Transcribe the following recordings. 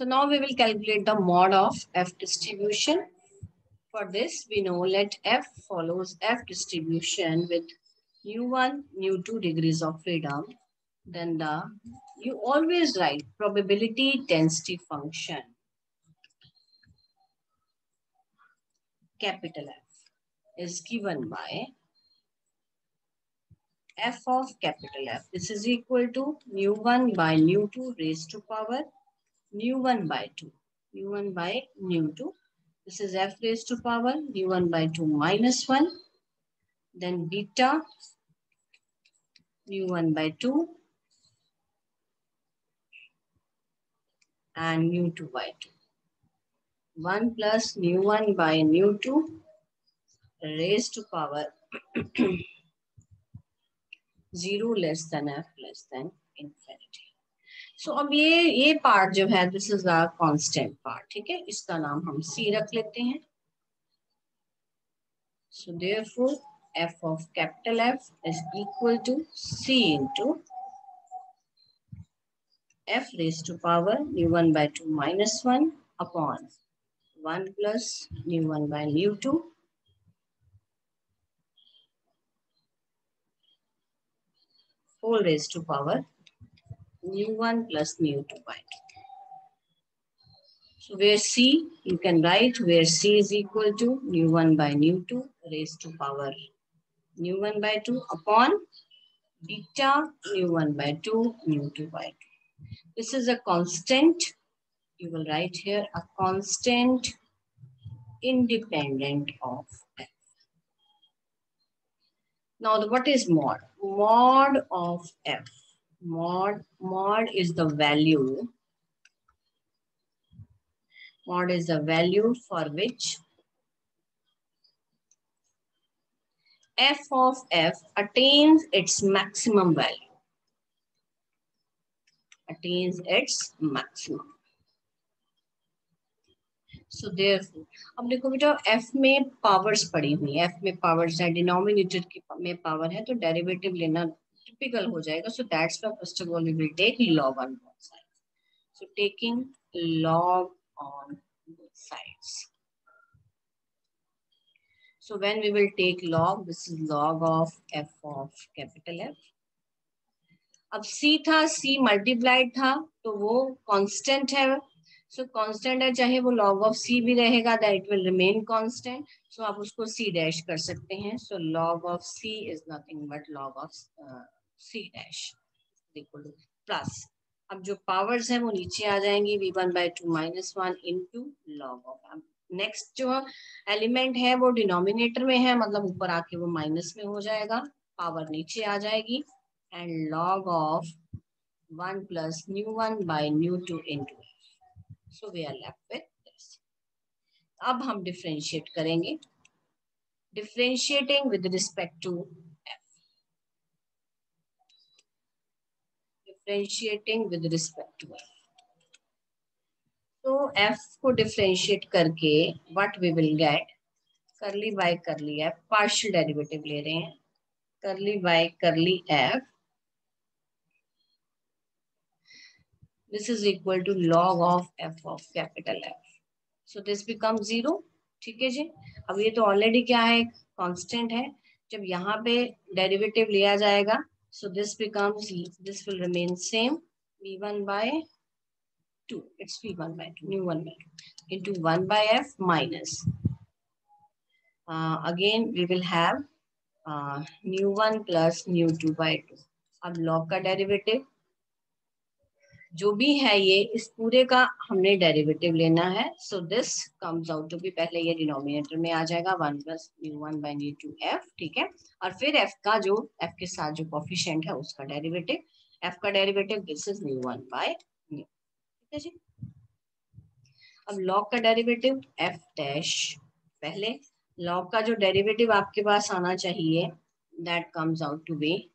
So now we will calculate the mod of F distribution. For this, we know let F follows F distribution with nu1, nu2 degrees of freedom. Then you always write probability density function, capital F, is given by F of capital F. This is equal to nu1 by nu2 raised to power nu1 by 2. nu1 by nu2. This is F raised to power nu1 by 2 minus 1. Then beta nu1 by 2 and nu2 by 2. 1 plus nu1 by nu2 raised to power 0 less than F less than infinity. So अब ये part जो है this is a constant part, ठीक है, इसका नाम हम C रख लेते हैं. So therefore F of capital F is equal to C into F raised to power nu1 by 2 minus 1 upon 1 plus nu1 by nu2 whole raised to power nu1 plus nu2 by 2. So where C, you can write where C is equal to nu1 by nu2 raised to power nu1 by 2 upon beta nu1 by 2 nu2 by 2. This is a constant. You will write here a constant independent of F. Now what is mod? Mod of F. Mod is the value. Mod is the value for which F of F attains its maximum value. Attains its maximum. So therefore, अब देखो बेटा F में powers पड़ी हुई है, F में powers है, denominator में पावर है, तो डेरिवेटिव लेना टिपिकल हो जाएगा. So that's why first of all we will take log on both sides. So taking log on both sides. So when we will take log, this is log of F of capital F. अब C था, C multiplied था, तो वो constant है. सो constant है, चाहे वो log of C भी रहेगा, दैट विल रिमेन कांस्टेंट. सो आप उसको C डैश कर सकते हैं. सो log of C is nothing but log of C dash equal two plus. अब जो पावर्स हैं वो नीचे आ जाएंगी, v1 by 2 minus 1 into log of. Next जो एलिमेंट है वो डिनोमिनेटर में है, मतलब ऊपर आके वो माइनस में हो जाएगा, पावर नीचे आ जाएगी. And log of 1 plus nu1 by nu2 into F. So we are left with this. अब हम डिफरेंशिएट करेंगे. Differentiating with respect to F. Differentiating with respect to F. तो F को डिफरेंशिएट करके what we will get, curly by curly F, partial derivative ले रहे हैं, curly by curly F. This is equal to log of F of capital F. So this becomes 0. ठीक है जी. अब ये तो ऑलरेडी क्या है, कांस्टेंट है. जब यहाँ पे डेरिवेटिव लिया जाएगा, so this becomes, this will remain same, v1 by 2. It's v1 by 2, nu1 by 2 into 1 by F minus. Again we will have nu1 plus nu2 by 2. अब log का डेरिवेटिव जो भी है, ये इस पूरे का हमने डेरिवेटिव लेना है. So this comes out to be, पहले ये डिनोमिनेटर में आ जाएगा 1 plus nu1 by nu2 F, ठीक है. और फिर F का जो F के साथ जो कोफिशिएंट है उसका डेरिवेटिव, F का derivative this is nu1 by nu, ठीक है जी. अब log का डेरिवेटिव F डैश, पहले log का जो डेरिवेटिव आपके पास आना चाहिए, that comes out to be,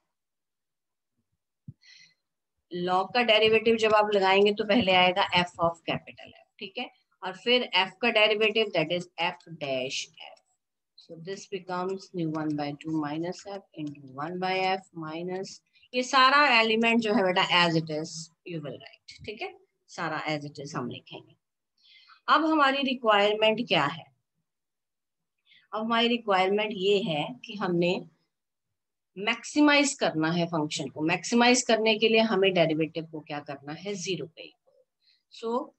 log का डेरिवेटिव जब आप लगाएंगे तो पहले आएगा F ऑफ कैपिटल F, ठीक है. और फिर F का derivative that is F dash F. So this becomes nu1 by 2 minus F into 1 by F minus, ये सारा एलिमेंट जो है बेटा as it is you will write, ठीक है. सारा एज इट इज हम लिखेंगे। अब हमारी रिक्वायरमेंट क्या है? अब हमारी रिक्वायरमेंट ये है कि हमने मैक्सिमाइज करना है फंक्शन को। मैक्सिमाइज करने के लिए हमें डेरिवेटिव को क्या करना है? 0 पे। So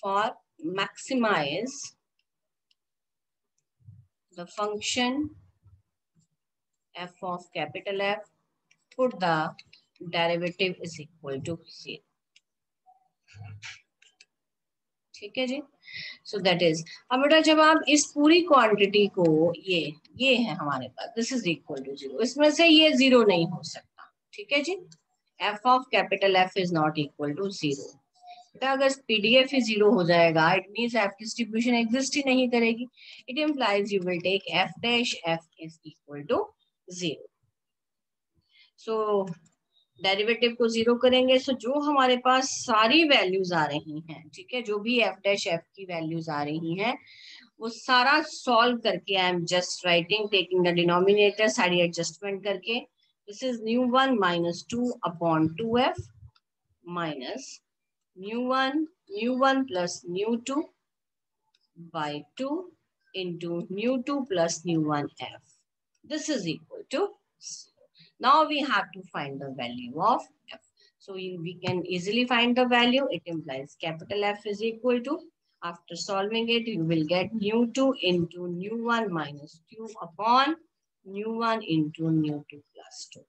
for maximise the function f of capital F, put the derivative is equal to 0. ठीक है जी। सो दैट इज, अब बेटा जब आप इस पूरी क्वांटिटी को, ये है हमारे पास, दिस इज इक्वल टू 0, इसमें से ये 0 नहीं हो सकता। ठीक है जी। f of capital F is not equal to 0। बेटा अगर PDF ही 0 हो जाएगा, it means F distribution exist ही नहीं करेगी। It implies you will take f dash F is equal to 0। So derivative को 0 करेंगे, सो जो हमारे पास सारी वैल्यूज आ रही हैं, ठीक है, जो भी f डैश F की वैल्यूज आ रही हैं, वो सारा सॉल्व करके I am just writing, taking the denominator side adjustment करके, this is ν1 minus 2 upon 2f minus ν1 plus ν2 by 2 into ν2 plus ν1f. This is equal to 0. Now we have to find the value of f. So we can easily find the value. It implies capital F is equal to, after solving it, you will get ν2 into ν1 minus 2 upon ν1 into ν2 plus 2.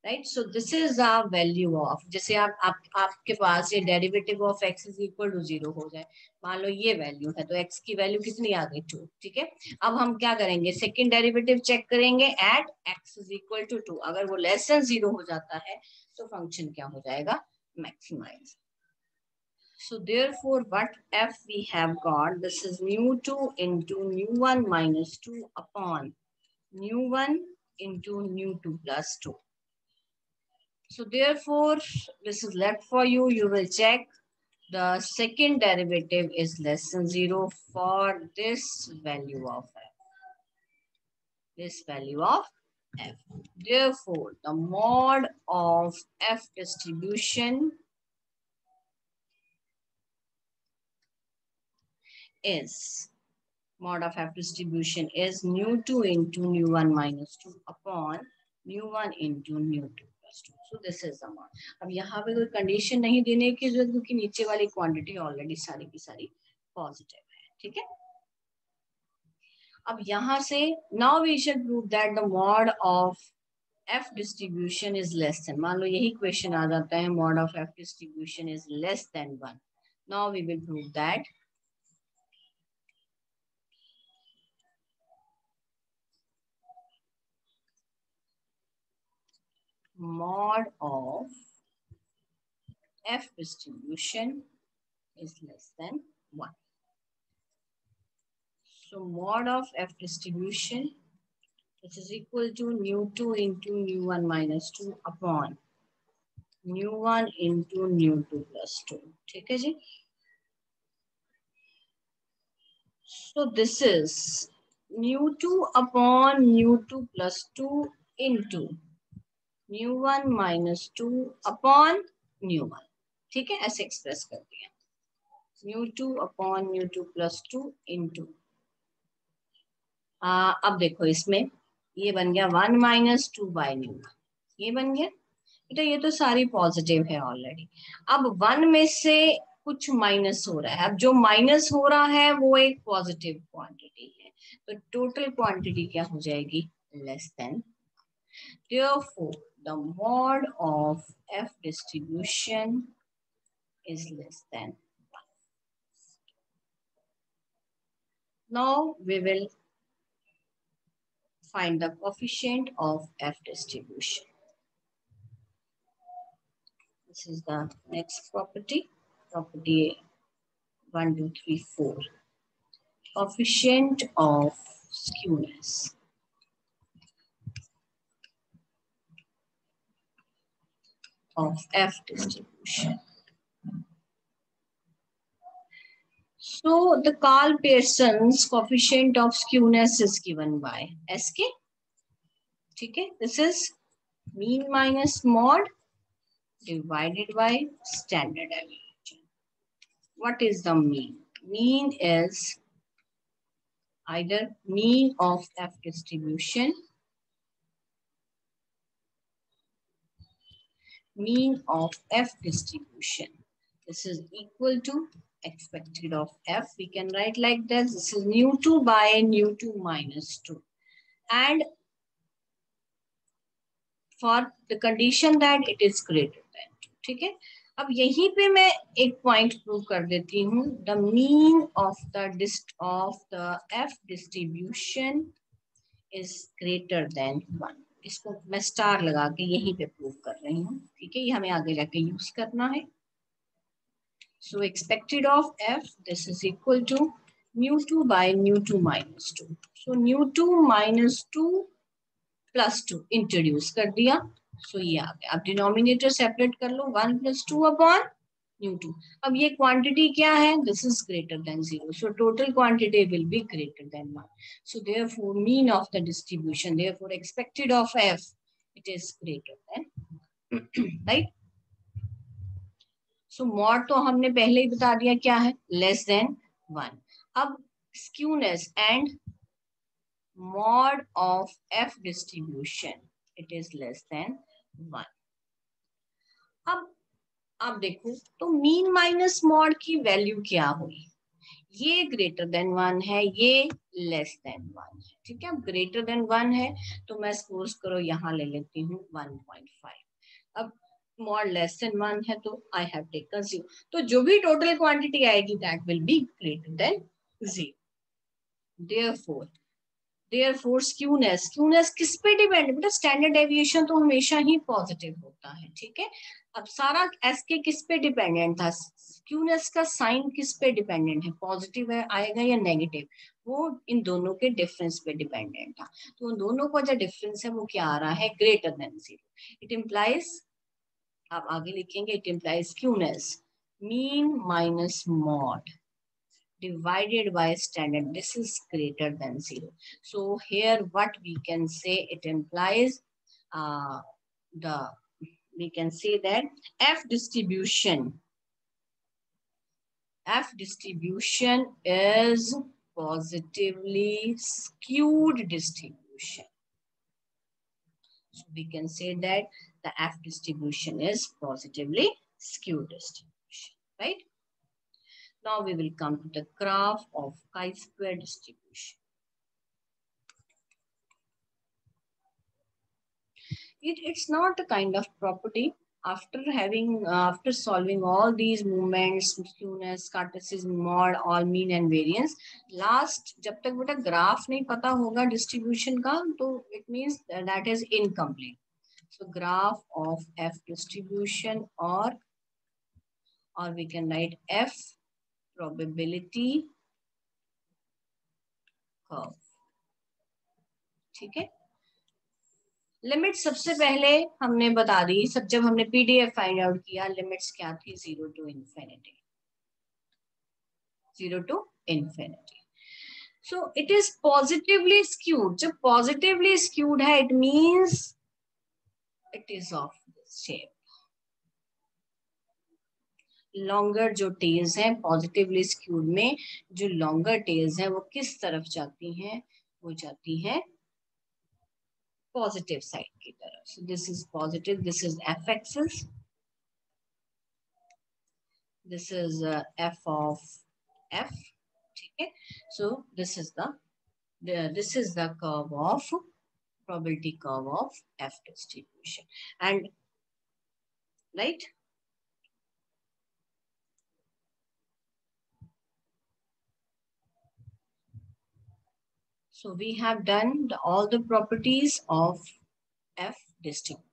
Right, so this is the value of, जैसे आपके पास ये derivative of x is equal to 0 हो जाए, मान लो ये value है, तो x की वैल्यू कितनी आ गई? 2। ठीक है, अब हम क्या करेंगे? सेकंड डेरिवेटिव चेक करेंगे at x is equal to 2। अगर वो लेस देन 0 हो जाता है तो फंक्शन क्या हो जाएगा? Maximise. So therefore what f we have got, this is ν2 into ν1 minus 2 upon ν1 into ν2 plus 2. So therefore, this is left for you. You will check the second derivative is less than 0 for this value of f. This value of f. Therefore, the mod of f distribution is ν2 into ν1 minus 2 upon ν1 into ν2 plus 2. So this is the mod. अब यहाँ पे कोई condition नहीं देने की जरूरत, क्योंकि नीचे वाली क्वांटिटी ऑलरेडी सारी की सारी पॉजिटिव है। ठीक है, अब यहाँ से now we shall prove that the mod of f distribution is less than, मान लो यही क्वेश्चन आ जाता है, mod of f distribution is less than 1। Now we will prove that mod of f distribution is less than 1. So mod of f distribution, which is equal to ν2 into ν1 minus 2 upon ν1 into ν2 plus 2. ठीक है जी। So this is ν2 upon ν2 plus 2 into ν1 minus 2 upon ν1। ठीक है, ऐसे express कर दिया, ν2 upon ν2 plus 2 into, अब देखो इसमें ये बन गया 1 minus 2 by ν1, ये बन गया बेटा, ये तो सारी पॉजिटिव है ऑलरेडी। अब 1 में से कुछ माइनस हो रहा है, अब जो माइनस हो रहा है वो एक पॉजिटिव क्वांटिटी है, तो टोटल क्वांटिटी क्या हो जाएगी? Less than. Therefore, the mod of f distribution is less than 1. Now we will find the coefficient of f distribution. This is the next property, property 1, 2, 3, 4. Coefficient of skewness. Of f distribution. So the Karl Pearson's coefficient of skewness is given by SK. ठीक है, this is mean minus mod divided by standard deviation. What is the mean? Mean is either mean of F distribution, mean of F distribution. This is equal to expected of F. We can write like this. This is nu2 by nu2 minus 2. And for the condition that it is greater than 2. ठीक है, अब यहीं पे मैं एक point prove कर देती हूँ. The mean of the F distribution is greater than 1. इसको मैं स्टार लगा के यहीं पे प्रूव कर रही हूँ. ठीक है, ये हमें आगे जाके यूज करना है. So expected of F, this is equal to nu2 by nu2 minus 2. So nu2 minus 2 plus 2 introduce कर दिया. सो ये आ गया. अब डिनोमिनेटर सेपरेट कर लो. 1 + 2 अपॉन nu2. अब ये क्वांटिटी क्या है? This is greater than 0. So total quantity will be greater than 1. So therefore mean of the distribution, therefore expected of f, it is greater than, right. So mod तो हमने पहले ही बता दिया क्या है, लेस देन 1. अब skewness and mod of f distribution, it is less than 1. अब देखो तो मीन माइनस मॉड की वैल्यू क्या हुई? ये ग्रेटर देन 1 है, ये लेस देन 1 है. ठीक है, अब ग्रेटर देन 1 है तो मैं सपोज करो यहां ले लेती हूँ 1.5. अब मॉड लेस देन 1 है तो आई हैव टेकन 0. तो जो भी टोटल क्वांटिटी आएगी that will be greater than 0. Therefore skewness किस पे डिपेंड है बेटा? स्टैंडर्ड डेविएशन तो हमेशा ही पॉजिटिव होता है. ठीक है, अब सारा एस के किस पे डिपेंडेंट था? स्क्यूनेस का साइन किस पे डिपेंडेंट है? पॉजिटिव है आएगा या नेगेटिव? वो इन दोनों के डिफरेंस पे डिपेंडेंट था. तो उन दोनों का जो डिफरेंस है वो क्या आ रहा है? Greater than 0. इट इम्प्लाइज, आप आगे लिखेंगे, it implies skewness mean minus mod divided by standard, this is greater than 0. So here what we can say, it implies we can say that f distribution is positively skewed distribution. So we can say that the f distribution is positively skewed distribution, right? Now we will come to the graph of chi-square distribution. It's not a kind of property. After solving all these movements, skewness, Cartesian mod, all mean and variance, last जब तक बेटा graph नहीं पता होगा distribution का, तो it means that is incomplete. So graph of f distribution, or we can write f probability curve. ठीक है, लिमिट सबसे पहले हमने बता दी. सब जब हमने पीडीएफ फाइंड आउट किया, लिमिट्स क्या थी? 0 to infinity. 0 to infinity. So it is positively skewed. जब positively skewed है, it means it is of this shape. Longer जो टेल्स हैं पॉजिटिवली स्क्यूड में, जो लॉन्गर टेल्स हैं वो किस तरफ जाती हैं? वो जाती हैं पॉजिटिव साइड की तरफ. So this is positive, this is f axis, this is f of f. ठीक है, so this is the curve of probability curve of f distribution. And right, so we have done all the properties of f distribution.